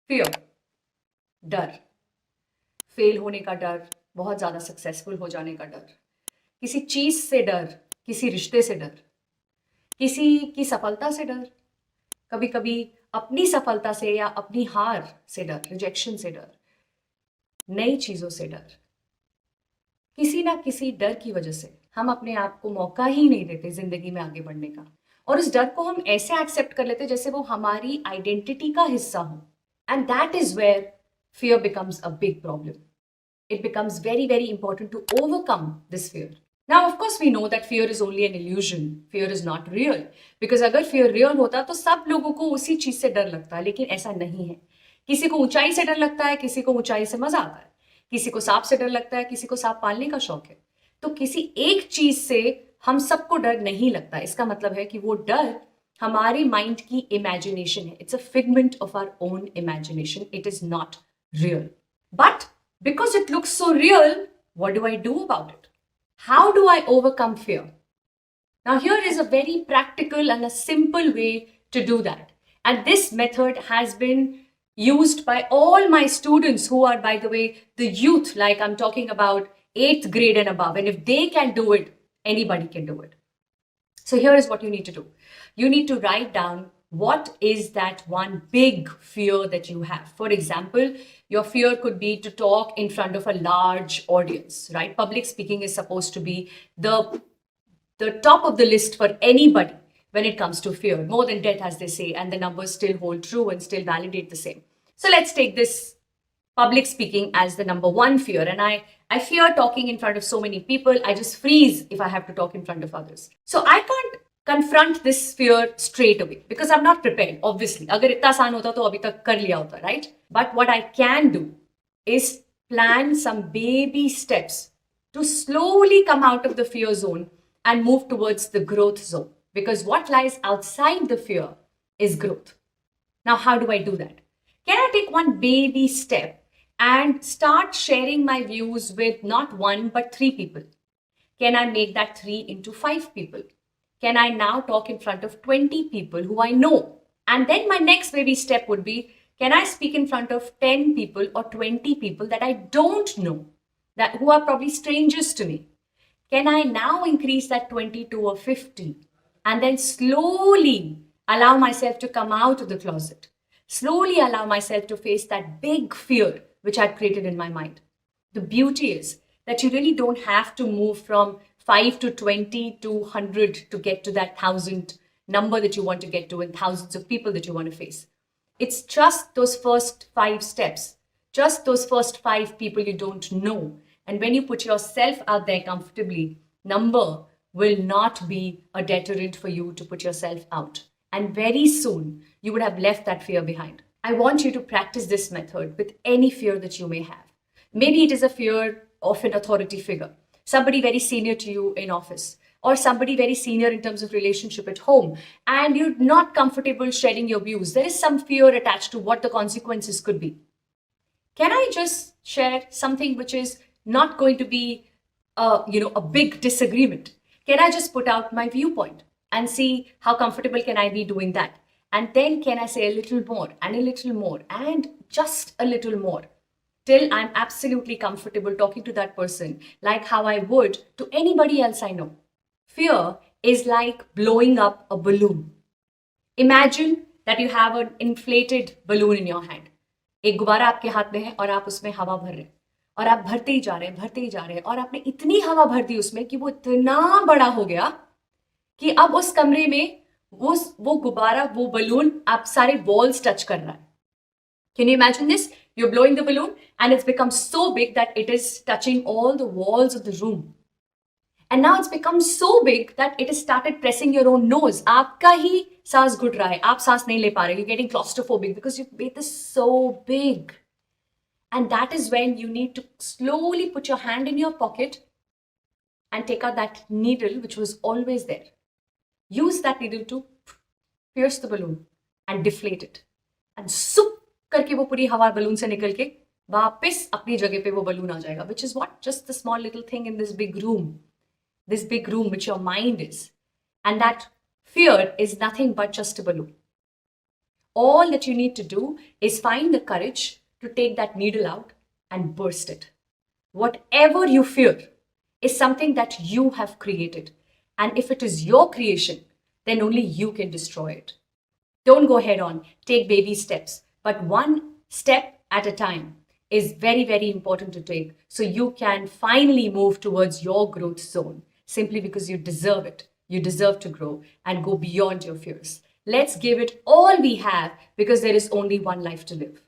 Fear, डर, fail होने का डर, बहुत ज्यादा सक्सेसफुल हो जाने का डर, किसी चीज से डर, किसी रिश्ते से डर, किसी की सफलता से डर, कभी कभी अपनी सफलता से या अपनी हार से डर, रिजेक्शन से डर, नई चीजों से डर। किसी ना किसी डर की वजह से हम अपने आप को मौका ही नहीं देते जिंदगी में आगे बढ़ने का, और उस डर को हम ऐसे एक्सेप्ट कर लेते जैसे वो हमारी आइडेंटिटी का हिस्सा हो। And that is where fear becomes a big problem. It becomes very, very important to overcome this fear. Now, of course, we know that fear is only an illusion. Fear is not real. Because अगर fear real होता तो सब लोगों को उसी चीज से डर लगता है, लेकिन ऐसा नहीं है। किसी को ऊंचाई से डर लगता है, किसी को ऊंचाई से मजा आता है, किसी को सांप से डर लगता है, किसी को सांप पालने का शौक है। तो किसी एक चीज से हम सबको डर नहीं लगता। इसका मतलब है कि वो डर हमारे माइंड की इमेजिनेशन है। It's a figment of our own imagination. It is not real. But because it looks so real, what do I do about it? How do I overcome fear? Now, here is a very practical and a simple way to do that. And this method has been used by all my students who are, by the way, the youth, like I'm talking about 8th grade and above. And if they can do it, anybody can do it. So here is what you need to do. You need to write down what is that one big fear that you have. For example, your fear could be to talk in front of a large audience, right? Public speaking is supposed to be the top of the list for anybody when it comes to fear. More than death, as they say, and the numbers still hold true and still validate the same. So let's take this public speaking as the number one fear. And I fear talking in front of so many people. I just freeze if I have to talk in front of others. So I can't confront this fear straight away because I'm not prepared, obviously. Agar itna aasan hota to abhi tak kar liya hota, right? But what I can do is plan some baby steps to slowly come out of the fear zone and move towards the growth zone. Because what lies outside the fear is growth. Now, how do I do that? Can I take one baby step and start sharing my views with not one but 3 people? Can I make that 3 into 5 people? Can I now talk in front of 20 people who I know? And then my next baby step would be, can I speak in front of 10 people or 20 people that I don't know, that who are probably strangers to me? Can I now increase that 20 to a 50 and then slowly allow myself to come out of the closet? Slowly allow myself to face that big fear which I'd created in my mind. The beauty is that you really don't have to move from 5 to 20 to 100 to get to that 1,000 number that you want to get to and thousands of people that you want to face. It's just those first 5 steps, just those first 5 people you don't know. And when you put yourself out there comfortably, number will not be a deterrent for you to put yourself out. And very soon, you would have left that fear behind. I want you to practice this method with any fear that you may have. Maybe it is a fear of an authority figure, somebody very senior to you in office, or somebody very senior in terms of relationship at home, and you're not comfortable sharing your views. There is some fear attached to what the consequences could be. Can I just share something which is not going to be a big disagreement? Can I just put out my viewpoint and see how comfortable can I be doing that? And then can I say a little more and a little more and just a little more till I'm absolutely comfortable talking to that person like how I would to anybody else I know. Fear is like blowing up a balloon. Imagine that you have an inflated balloon in your hand. एक गुब्बारा आपके हाथ में है और आप उसमें हवा भर रहे हैं और आप भरते ही जा रहे हैं, भरते ही जा रहे हैं, और आपने इतनी हवा भर दी उसमें कि वो इतना बड़ा हो गया कि अब उस कमरे में वो गुब्बारा, वो बलून आप सारे वॉल्स टच कर रहा है. Can you imagine this? You're blowing the balloon and it's become so big that it is touching all the walls of the room. And now it's become so big that it has started pressing your own nose. आपका ही सांस घुट रहा है, आप सांस नहीं ले पा रहे. You're getting claustrophobic because you've made this so big. And that is when you need to slowly put your hand in your pocket and take out that needle which was always there. Use that needle to pierce the balloon and deflate it. And sup करके वो पूरी हवा balloon से निकल के वापस अपनी जगह पे वो बलून आ जाएगा. Which is what? Just the small little thing in this big room. This big room which your mind is. And that fear is nothing but just a balloon. All that you need to do is find the courage to take that needle out and burst it. Whatever you fear is something that you have created. And if it is your creation, then only you can destroy it. Don't go head on, take baby steps, but one step at a time is very, very important to take so you can finally move towards your growth zone simply because you deserve it. You deserve to grow and go beyond your fears. Let's give it all we have because there is only one life to live.